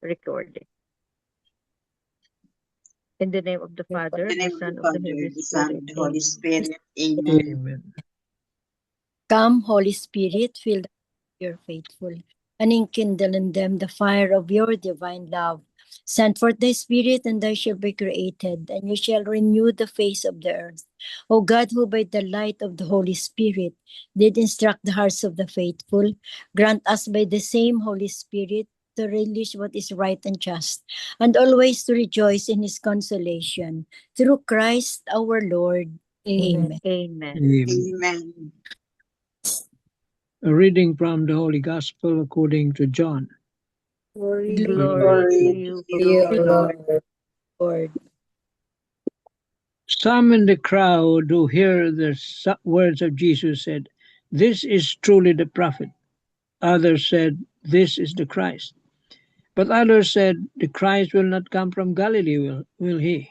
recording. In the name of the Father, In the the name of the Son, of the Father, Holy the Son, Spirit. and the Holy Amen. Spirit. Amen. Amen. Come, Holy Spirit, fill your faithful, and enkindle in them the fire of your divine love. Send forth thy Spirit, and they shall be created, and you shall renew the face of the earth. O God, who by the light of the Holy Spirit did instruct the hearts of the faithful, grant us by the same Holy Spirit to relish what is right and just, and always to rejoice in his consolation. Through Christ our Lord. Amen. Amen. Amen. Amen. A reading from the Holy Gospel according to John. Glory to Glory you, to Dear you, Lord. Lord. Some in the crowd who hear the words of Jesus said, "This is truly the prophet." Others said, "This is the Christ." But others said, "The Christ will not come from Galilee, will he?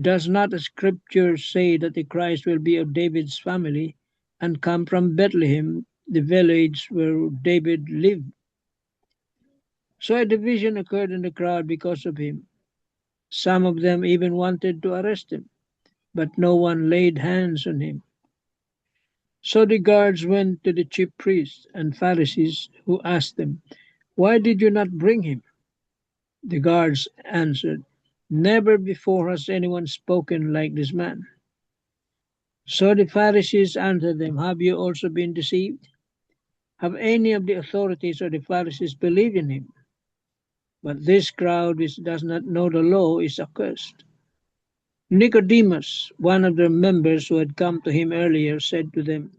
Does not the scripture say that the Christ will be of David's family and come from Bethlehem, the village where David lived?" So a division occurred in the crowd because of him. Some of them even wanted to arrest him, but no one laid hands on him. So the guards went to the chief priests and Pharisees, who asked them, "Why did you not bring him?" The guards answered, "Never before has anyone spoken like this man." So the Pharisees answered them, "Have you also been deceived? Have any of the authorities or the Pharisees believed in him? But this crowd which does not know the law is accursed." Nicodemus, one of the members who had come to him earlier, said to them,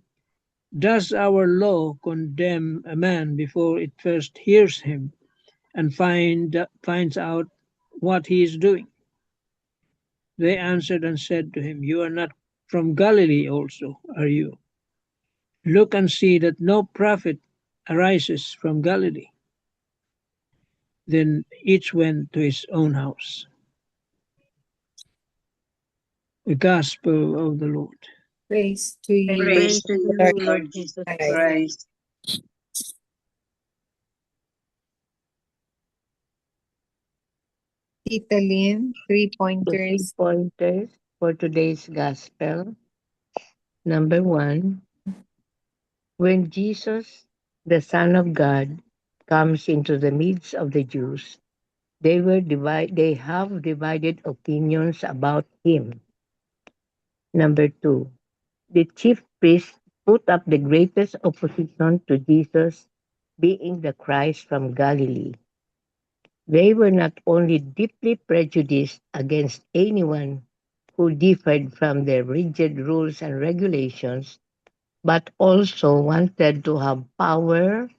"Does our law condemn a man before it first hears him and finds out what he is doing?" They answered and said to him, "You are not from Galilee also, are you? Look and see that no prophet arises from Galilee." Then each went to his own house. The Gospel of the Lord. Praise to you, Praise Praise to to you, you, Lord Lord Jesus Jesus Christ. Christ. Tita Lynn. 3 The 3 pointers. pointers for today's gospel. Number 1, when Jesus, the Son of God, comes into the midst of the Jews, they have divided opinions about him. Number 2, the chief priests put up the greatest opposition to Jesus being the Christ from Galilee. They were not only deeply prejudiced against anyone who differed from their rigid rules and regulations, but also wanted to have power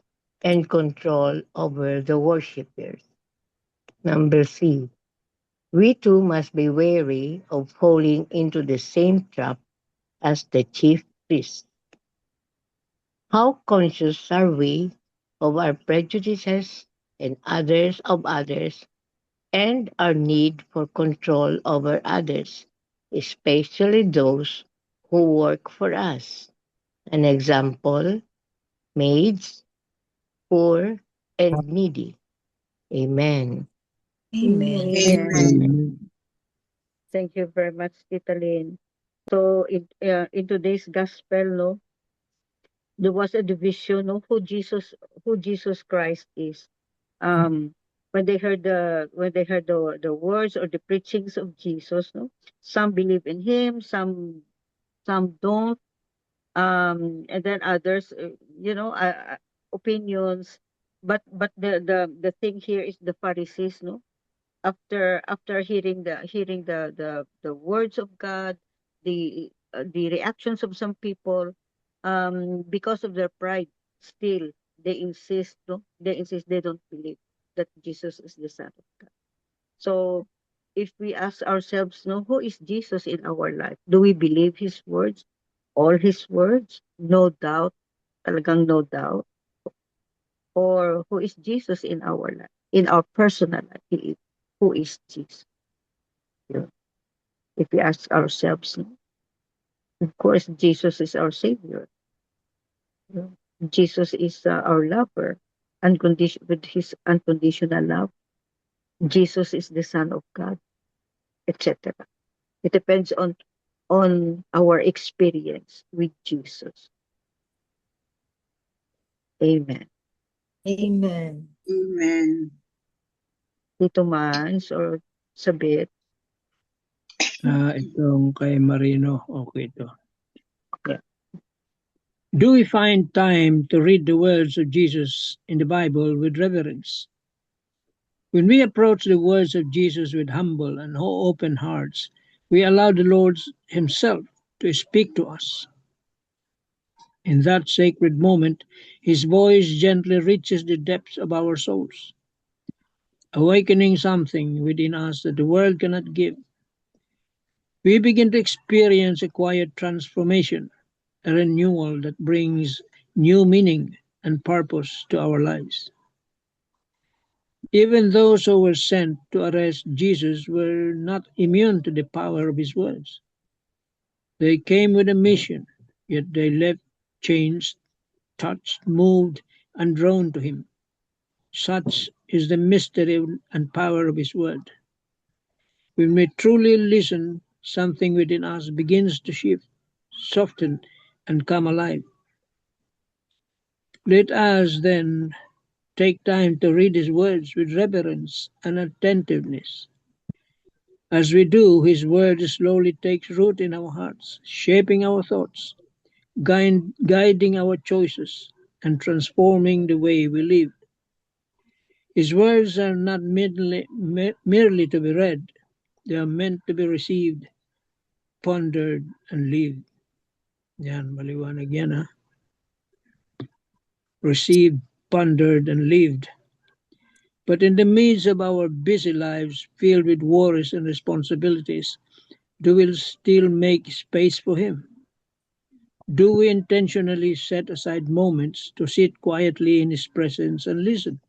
and control over the worshippers. Number 3, we too must be wary of falling into the same trap as the chief priests. How conscious are we of our prejudices and others and our need for control over others, especially those who work for us? An example, maids, poor, and needy. Amen. Amen. Amen. Amen. Thank you very much, Tita Lynn. So in today's gospel, no, there was a division of who Jesus Christ is. When they heard the words or the preachings of Jesus, no, some believe in him, some don't, and then others, opinions. But the thing here is the Pharisees, no, after hearing the words of God, the reactions of some people, because of their pride, still they insist they don't believe that Jesus is the Son of God. So if we ask ourselves, no, who is Jesus in our life? Do we believe his words? All his words? No doubt, talagang no doubt. Or who is Jesus in our life, in our personal life? Who is Jesus? You know, if we ask ourselves, no, of course, Jesus is our Savior. You know, Jesus is our lover, with his unconditional love. Jesus is the Son of God, etc. It depends on our experience with Jesus. Amen. Amen. Amen. Tito Mans or Sabit. Itong kay Marino. Okay ito. Yeah. Do we find time to read the words of Jesus in the Bible with reverence? When we approach the words of Jesus with humble and open hearts, we allow the Lord Himself to speak to us. In that sacred moment, His voice gently reaches the depths of our souls, awakening something within us that the world cannot give. We begin to experience a quiet transformation, a renewal that brings new meaning and purpose to our lives. Even those who were sent to arrest Jesus were not immune to the power of his words. They came with a mission, yet they left changed, touched, moved, and drawn to him. Such is the mystery and power of his word. When we truly listen, something within us begins to shift, soften, and come alive. Let us then take time to read his words with reverence and attentiveness. As we do, his word slowly takes root in our hearts, shaping our thoughts, guiding our choices, and transforming the way we live. His words are not merely to be read, they are meant to be received, pondered, and lived. Yan, maliwanag yan ha. Received, pondered, and lived. But in the midst of our busy lives filled with worries and responsibilities, do we still make space for him? Do we intentionally set aside moments to sit quietly in his presence and listen?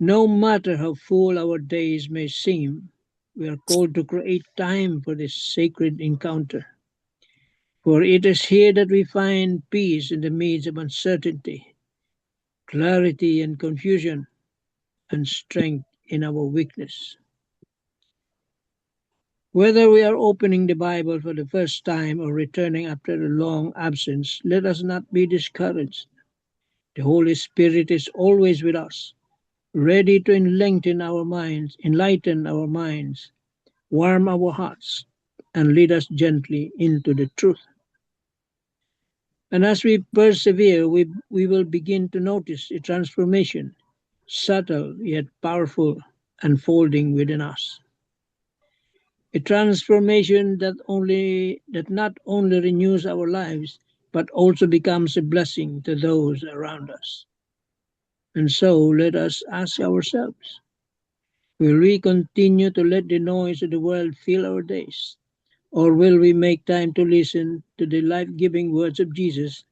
No matter how full our days may seem, we are called to create time for this sacred encounter. For it is here that we find peace in the midst of uncertainty, clarity and confusion, and strength in our weakness. Whether we are opening the Bible for the first time or returning after a long absence, let us not be discouraged. The Holy Spirit is always with us, ready to enlighten our minds, warm our hearts, and lead us gently into the truth. And as we persevere, we will begin to notice a transformation, subtle yet powerful, unfolding within us. A transformation that not only renews our lives, but also becomes a blessing to those around us. And so let us ask ourselves, will we continue to let the noise of the world fill our days? Or will we make time to listen to the life-giving words of Jesus,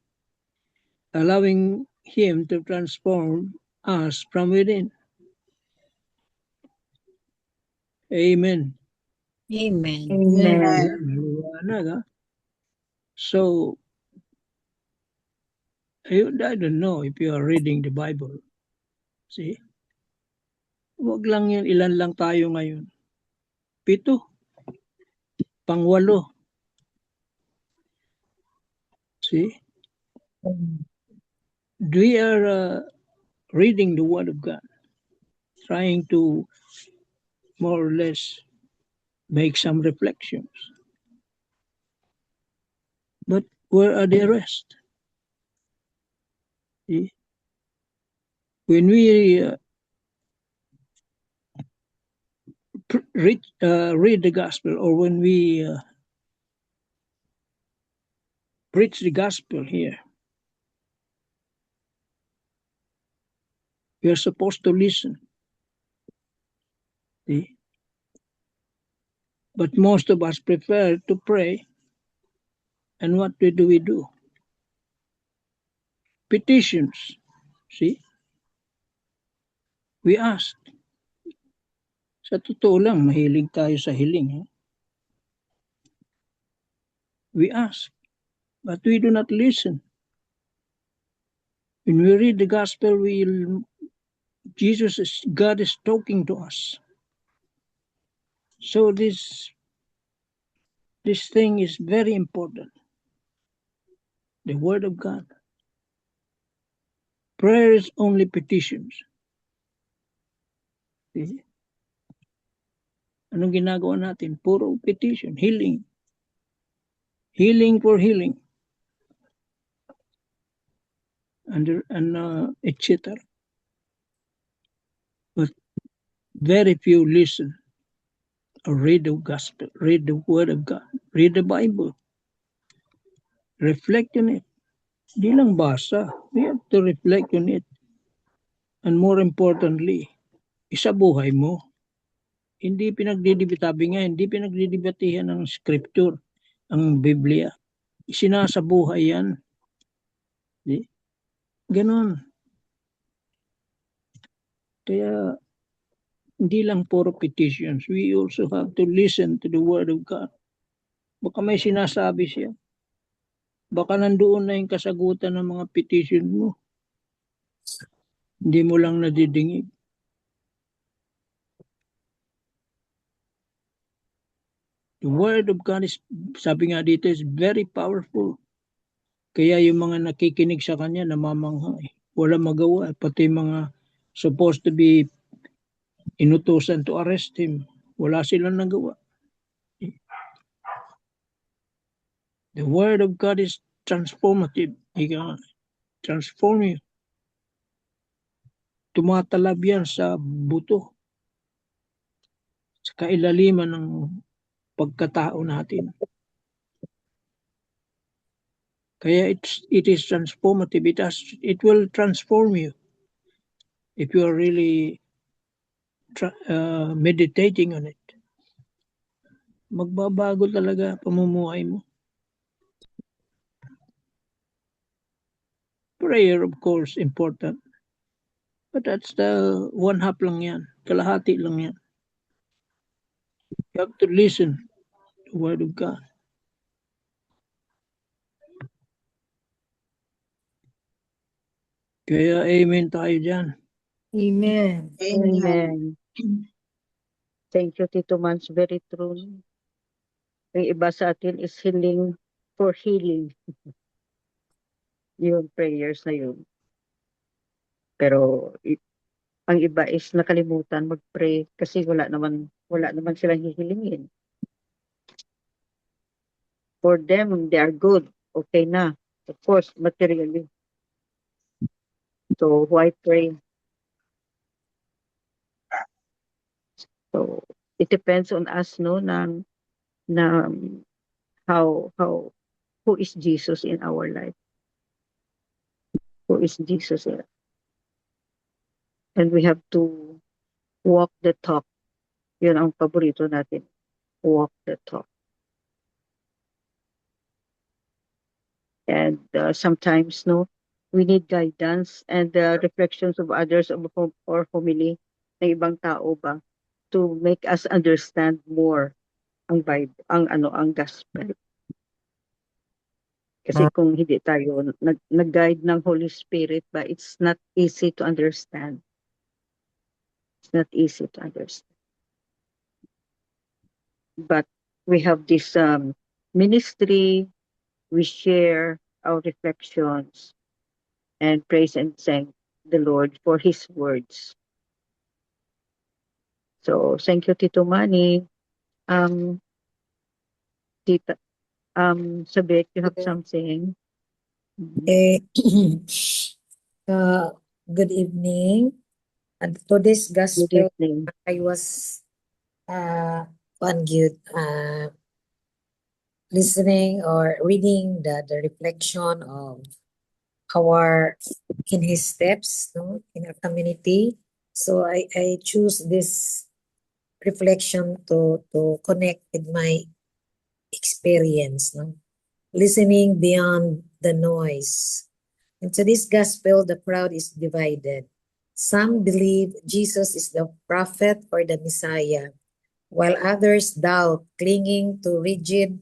allowing him to transform us from within? Amen. Amen. Amen. So, I don't know if you are reading the Bible. See? Huwag lang yun, ilan lang tayo ngayon. 7, pang-8. See? We are reading the Word of God, trying to more or less make some reflections. But where are the rest? See? When we read the gospel, or when we preach the gospel here, we are supposed to listen. See? But most of us prefer to pray. And what do we do? Petitions. See? We ask. Sa totoo lang, mahilig tayo sa hiling. We ask, but we do not listen. When we read the gospel, we God is talking to us. So this thing is very important. The Word of God. Prayer is only petitions. See? Anong ginagawa natin? Puro petition, healing. Healing for healing. And etc. But very few listen or read the gospel, read the Word of God, read the Bible, reflect on it. Di lang basa. We have to reflect on it. And more importantly, isabuhay mo. Hindi pinagdidibitabi nga, hindi pinagdidibatihan ng scripture, ang Biblia. Isinasabuhay yan. Di? Ganon. Kaya, hindi lang puro petitions. We also have to listen to the Word of God. Baka may sinasabi siya. Baka nandoon na yung kasagutan ng mga petition mo. Hindi mo lang nadidingig. The Word of God is, sabi nga dito, is very powerful. Kaya yung mga nakikinig sa kanya, namamangha eh. Wala magawa. Pati mga supposed to be inutusan to arrest him, wala silang nagawa. The Word of God is transformative. Transform you. Tumatalab yan sa buto. Sa kailaliman ng pagkatao natin. Kaya it is transformative. It will transform you if you are really meditating on it. Magbabago talaga pamumuhay mo. Prayer, of course, important. But that's the one half lang yan. Kalahati lang yan. You have to listen to the Word of God. Kaya amen tayo dyan. Amen. Amen. Thank you, Tito Mans. Very true. Yung iba sa atin is healing for healing. Yung prayers na yun. Pero ang iba is nakalimutan mag-pray kasi wala naman silang hihilingin. For them, they are good. Okay na. Of course, materially. So, why pray? So, it depends on us, no, na how who is Jesus in our life? Who is Jesus in? And we have to walk the talk. Yun ang paborito natin. Walk the talk. And sometimes, no, we need guidance and reflections of others or family ng ibang tao ba to make us understand more ang Bible, ang gospel. Kasi kung hindi tayo nag-guide ng Holy Spirit ba, it's not easy to understand. It's not easy to understand. But we have this ministry, we share our reflections and praise and thank the Lord for His words. So, thank you, Tito Manny. Tita, Sabet, you have something? Good evening. And today's Good gospel, evening. I was listening or reading the reflection of our in his steps, no, in our community. So I choose this reflection to connect with my experience, no? Listening beyond the noise. In today's gospel, the crowd is divided. Some believe Jesus is the prophet or the Messiah, while others doubt, clinging to rigid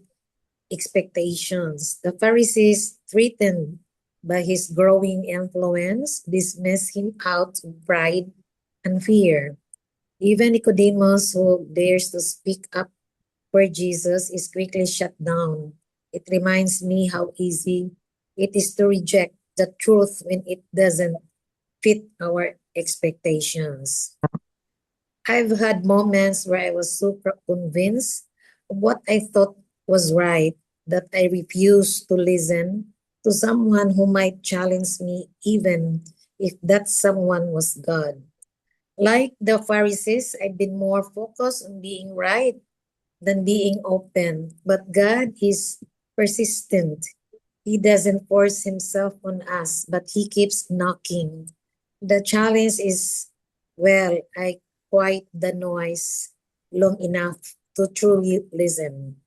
expectations. The Pharisees, threatened by his growing influence, dismiss him out of pride and fear. Even Nicodemus, who dares to speak up for Jesus, is quickly shut down. It reminds me how easy it is to reject the truth when it doesn't fit our expectations. I've had moments where I was super convinced of what I thought was right that I refused to listen to someone who might challenge me, even if that someone was God. Like the Pharisees, I've been more focused on being right than being open. But God is persistent. He doesn't force himself on us, but he keeps knocking. The challenge is, well, I quiet the noise long enough to truly listen.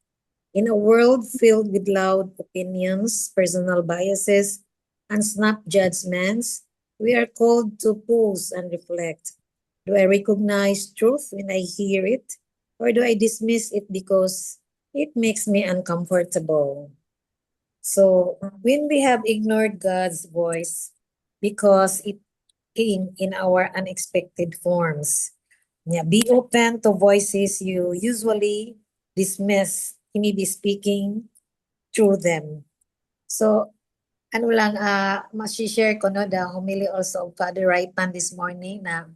In a world filled with loud opinions, personal biases, and snap judgments, we are called to pause and reflect. Do I recognize truth when I hear it, or do I dismiss it because it makes me uncomfortable? So, when we have ignored God's voice because it came in our unexpected forms, yeah, be open to voices you usually dismiss. He may be speaking through them. So, ano lang, share ko, no, the homily also of Father Raipan this morning na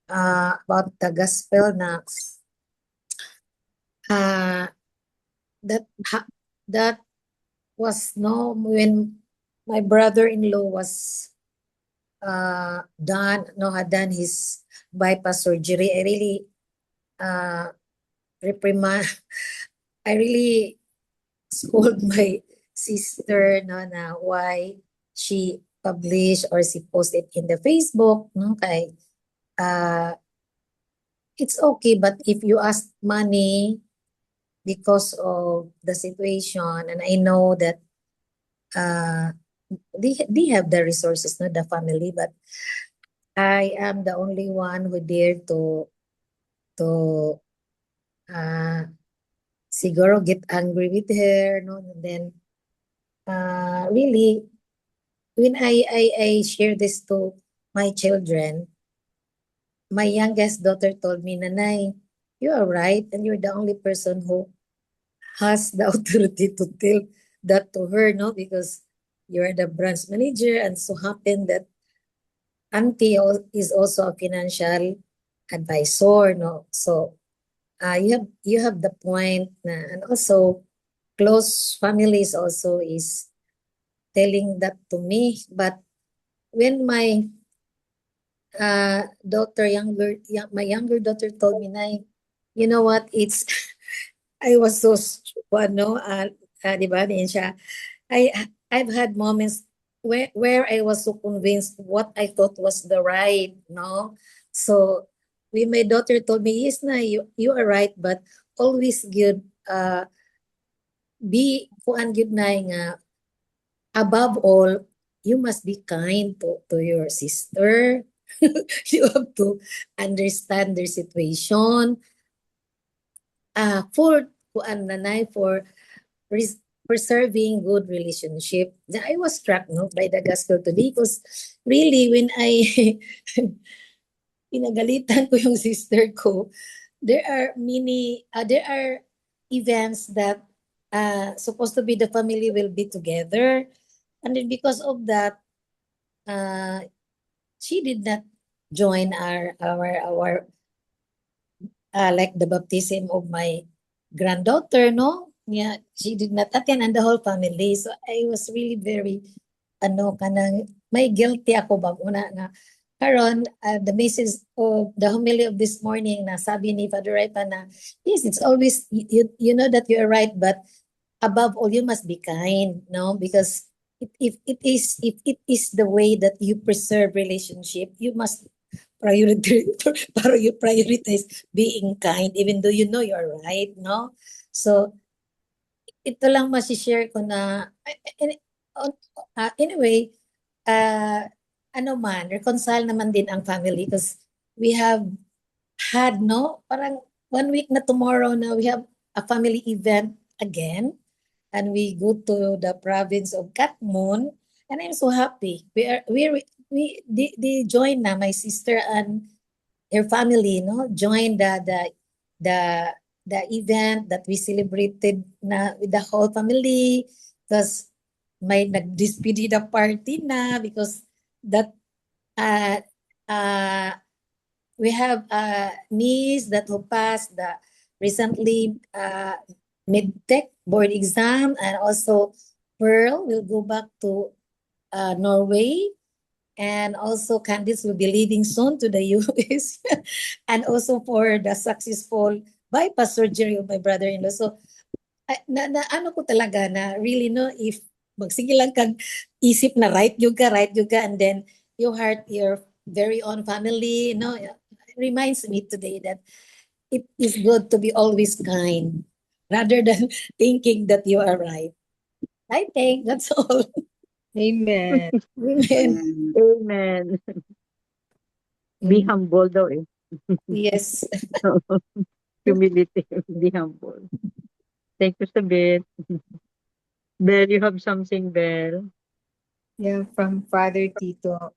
about the gospel na that that was no when my brother-in-law was had done his bypass surgery. I really reprimand. I really scold my sister, no, na why she published or she posted in the Facebook, no, kay it's okay, but if you ask money because of the situation, and I know that they have the resources, not the family, but I am the only one who dare to siguro get angry with her, no, and then really when I share this to my children, my youngest daughter told me, Nanay, you are right, and you're the only person who has the authority to tell that to her, no, because you're the branch manager, and so happened that auntie is also a financial advisor, no. So you have the point na, and also close families also is telling that to me. But when my my younger daughter told me, Nay, you know what, it's I was so ano, di ba, din siya, I've had moments where I was so convinced what I thought was the right, no. So when my daughter told me, yes, na, you are right, but always good be kuan gyud na nga, above all, you must be kind to your sister. You have to understand their situation. For kuan nanay, for preserving good relationship. I was struck, no, by the gospel today because really when I pinagalitan ko yung sister ko, there are events that supposed to be the family will be together, and then because of that she did not join our like the baptism of my granddaughter, no? Yeah, she did not attend, and the whole family. So I was really very kanang may guilty ako bag una nga karon the message of the homily of this morning na sabi ni Father Raipa na yes, it's always you know that you are right, but above all you must be kind, no, because if it is the way that you preserve relationship, you must prioritize being kind even though you know you're right, no. So ito lang share ko na anyway, reconcile naman din ang family because we have had, no, parang 1 week na tomorrow na we have a family event again, and we go to the province of Katmon, and I'm so happy. They join na my sister and your family, no, join the the event that we celebrated na with the whole family, because may nagdespedida party na, because that uh uh we have a niece that who passed the recently mid-tech board exam, and also Pearl will go back to Norway, and also Candice will be leaving soon to the US, and also for the successful bypass surgery of my brother-in-law. So na ano ko talaga na really, no, if magsige lang kag isip na right yung ka, and then your heart, your very own family, no, reminds me today that it is good to be always kind rather than thinking that you are right. I think that's all. Amen. Amen. Amen. Be Mm, humble daw eh. yes. Humility. Be humble. Thank you, Sabit. Belle, you have something, Belle? Yeah, from Father Tito.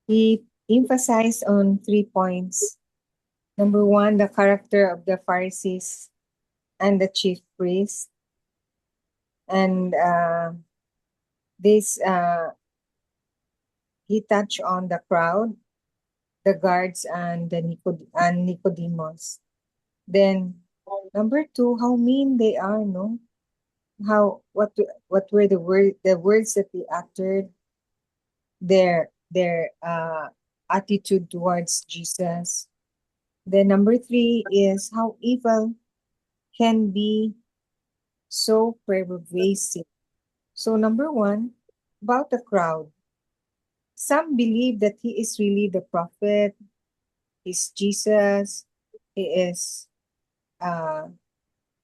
He emphasized on 3 points. Number one, the character of the Pharisees and the chief priests. And this, he touched on the crowd, the guards, and and Nicodemus. Then, number two, how mean they are, no? What were the words that they uttered, their attitude towards Jesus. Then number three is how evil can be so pervasive. So number one, about the crowd. Some believe that he is really the prophet, he's Jesus, he is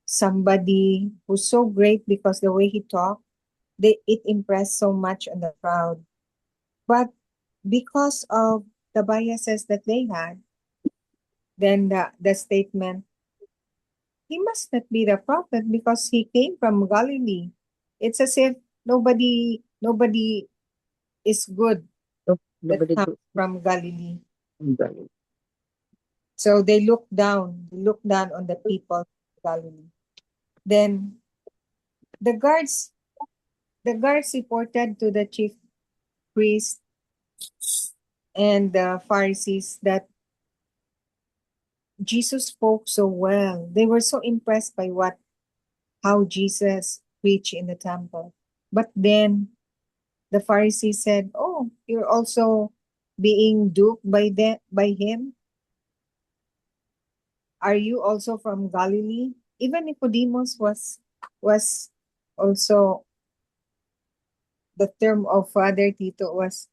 somebody who's so great because the way he talked, it impressed so much on the crowd. But because of the biases that they had, then the statement, he must not be the prophet because he came from Galilee. It's as if nobody is good Oh, that nobody comes do. from Galilee. Nobody. So they look down on the people of Galilee. Then the guards the guards reported to the chief priest and the Pharisees that Jesus spoke so well. They were so impressed by how Jesus preached in the temple. But then the Pharisees said, "Oh, you're also being duped by him. Are you also from Galilee?" Even Nicodemus was also, the term of Father Tito was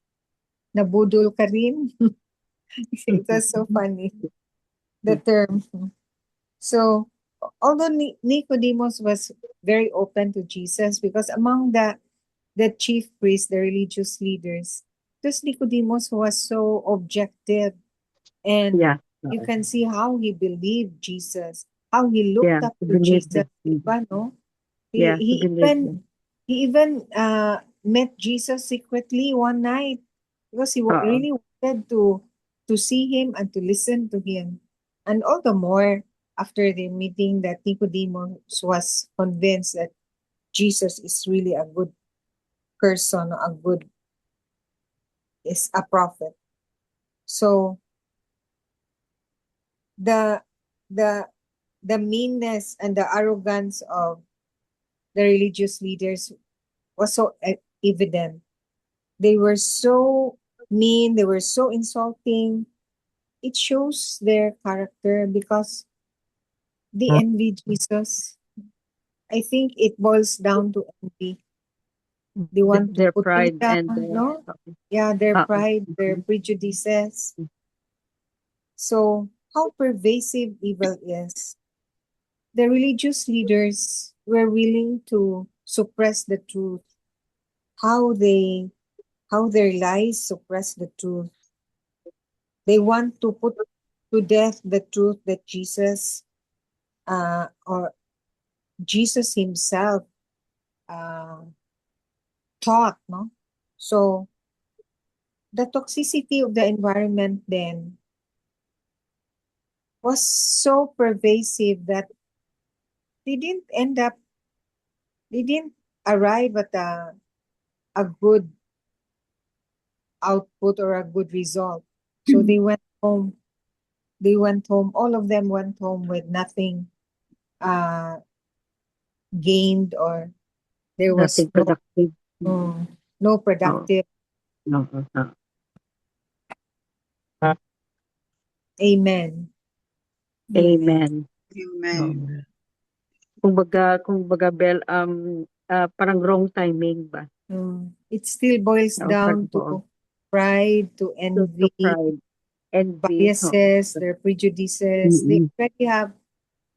nabudol ka rin. It was so funny, the term. So although Nicodemus was very open to Jesus, because among the chief priests, the religious leaders, because Nicodemus was so objective, and Yeah. you can see how he believed Jesus, how he looked Yeah. up He to believed Jesus, it. diba, no? Yeah. He believed it. He even met Jesus secretly one night because he Uh-oh. really wanted to see him and to listen to him. And all the more after the meeting that Nicodemus was convinced that Jesus is really a good person, is a prophet. So the the the meanness and the arrogance of the religious leaders was so evident. They were so mean, they were so insulting. It shows their character because they envy Jesus. I think it boils down to envy. They want to Their put pride and no? Yeah, their uh-oh. pride, their prejudices. So how pervasive evil is. The religious leaders were willing to suppress the truth. How they how their lies suppress the truth. They want to put to death the truth that or Jesus himself uh, taught, no? So the toxicity of the environment then was so pervasive that they didn't end up, they didn't arrive at a good output or a good result. So they went home. All of them went home with nothing uh gained, or there was Nothing productive. no Oh, productive. no. No. Amen. Amen. Amen. Oo. Amen. Kumbaga, Bel, parang wrong timing ba? It still boils Oo, down oo. to pride, to To envy, pride, envy. Oo. biases, their prejudices. They Mm-mm. already have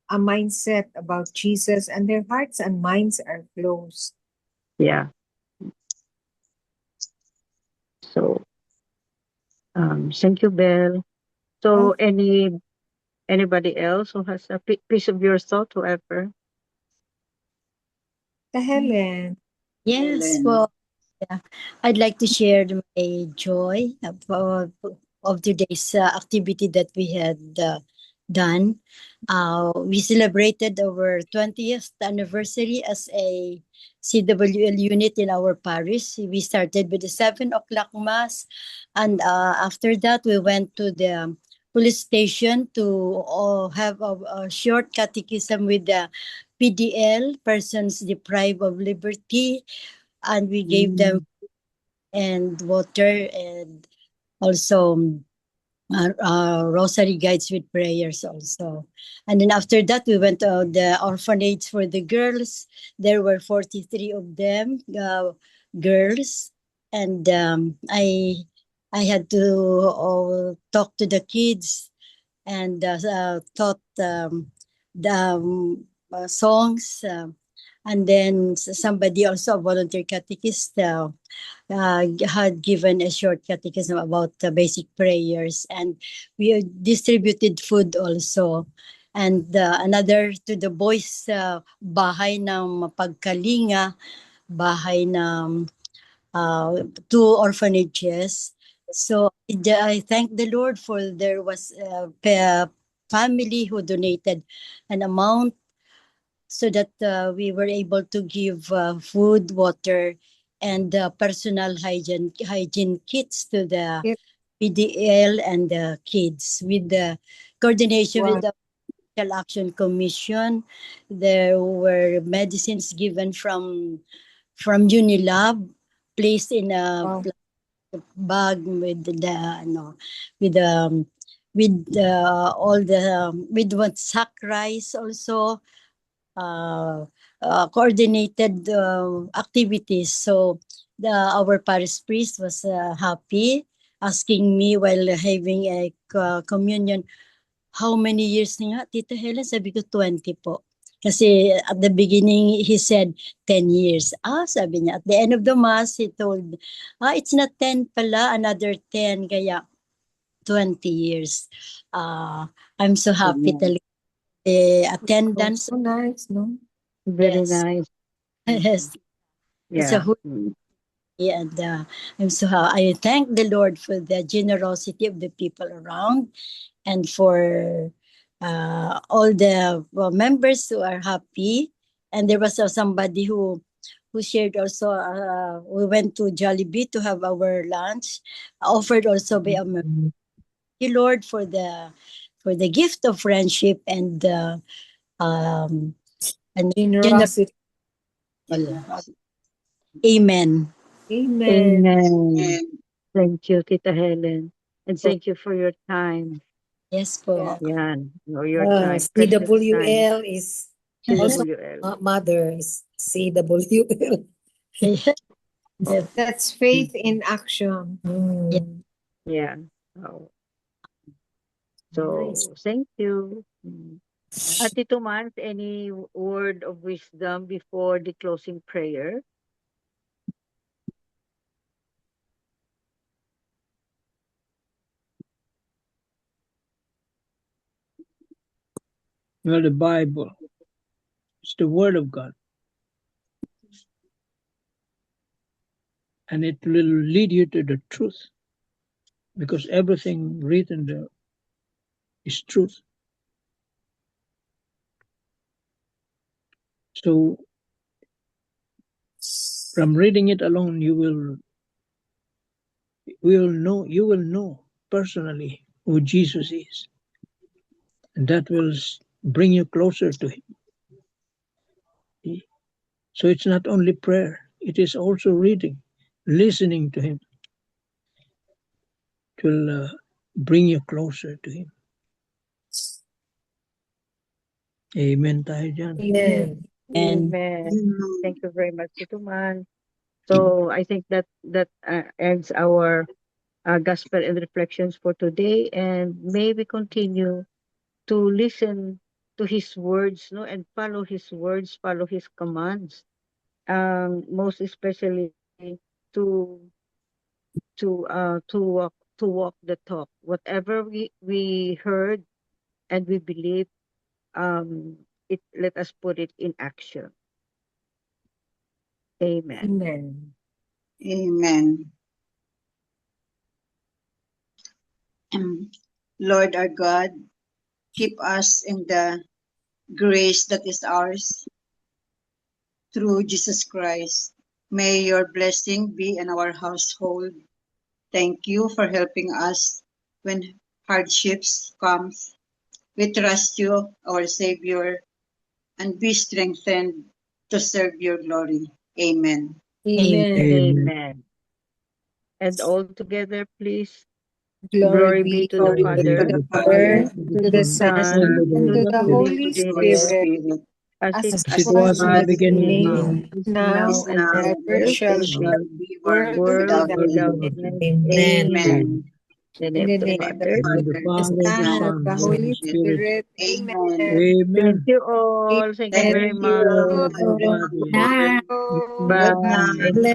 a mindset about Jesus, and their hearts and minds are closed. Yeah. So, thank you, Bel. So, anybody else who has a piece of your thought, whoever? Helen. Yes, Helen. well, yeah. I'd like to share my joy of today's activity that we had done. We celebrated our 20th anniversary as a CWL unit in our parish. We started with the 7 o'clock mass, and after that, we went to the police station to have a short catechism with the PDL, persons deprived of liberty, and we gave them and water, and also rosary guides with prayers also. And then after that, we went to the orphanage for the girls. There were 43 of them, girls, and I had to talk to the kids and taught the songs. And then somebody also, a volunteer catechist, had given a short catechism about the basic prayers, and we distributed food also. And another to the boys, bahay ng Mapagkalinga, bahay ng two orphanages. So I thank the Lord for there was a family who donated an amount so that we were able to give food, water, and personal hygiene kits to the Yep. PDL and the kids with the coordination Wow. with the Social Action Commission. There were medicines given from Unilab, placed in a Wow. bag with the with all the with one sack rice also, uh, coordinated activities. So our parish priest was happy, asking me while having a communion, how many years nga, Tita Helen? Sabi ko, 20 po. Kasi at the beginning, he said 10 years. Sabi niya. At the end of the mass, he told, it's not 10 pala, another 10. Kaya 20 years. I'm so happy Amen. talaga. The Oh, attendance, so nice, no? Very yes. nice. Yes. It's a Yeah. and I'm so I thank the Lord for the generosity of the people around, and for all the members who are happy. And there was somebody who shared also. We went to Jollibee to have our lunch, offered also by a member. Thank you, Lord, for the gift of friendship um and Generosity. Amen. Amen. Amen. Thank you, Tita Helen. And thank you for your time. Yes po. Yan. Your time. Precious time. CWL is also CWL. mother is CWL. That's faith in action. Yeah. Oh. So, Nice. thank you. Ate Tomas, any word of wisdom before the closing prayer? Well, the Bible is the Word of God, and it will lead you to the truth, because everything written there is truth. So from reading it alone, you will know personally who Jesus is, and that will bring you closer to Him. So it's not only prayer; it is also reading, listening to Him. It will bring you closer to Him. Amen tayo dyan. Amen. Amen. Thank you very much, Tito Man. So I think that ends our gospel and reflections for today, and may we continue to listen to His words, no, and follow His words, follow His commands. Most especially to to walk the talk. Whatever we heard and we believe, let us put it in action. Amen. Amen. Amen. Lord our God, keep us in the grace that is ours through Jesus Christ. May your blessing be in our household. Thank you for helping us when hardships comes. We trust you, our Savior, and be strengthened to serve your glory. Amen. Amen. Amen. And all together, please. Glory Be to Glory the be Father, to the Father, Father, to the Son, and to the Holy Holy Spirit, Spirit, as as it as it was in the beginning, is now now is and now ever and ever shall shall be, be world world without without without end. end. Amen. Amen. In In the name the of the name of the Father. In the name of the Father, the Father, the and Son, of Son, the and the Holy Holy Spirit. Spirit. Amen. Amen. Thank Amen. you all. Thank you Thank very Thank much. Thank you, you. you. everybody. Night. Oh, Good Bye. night. Thank you.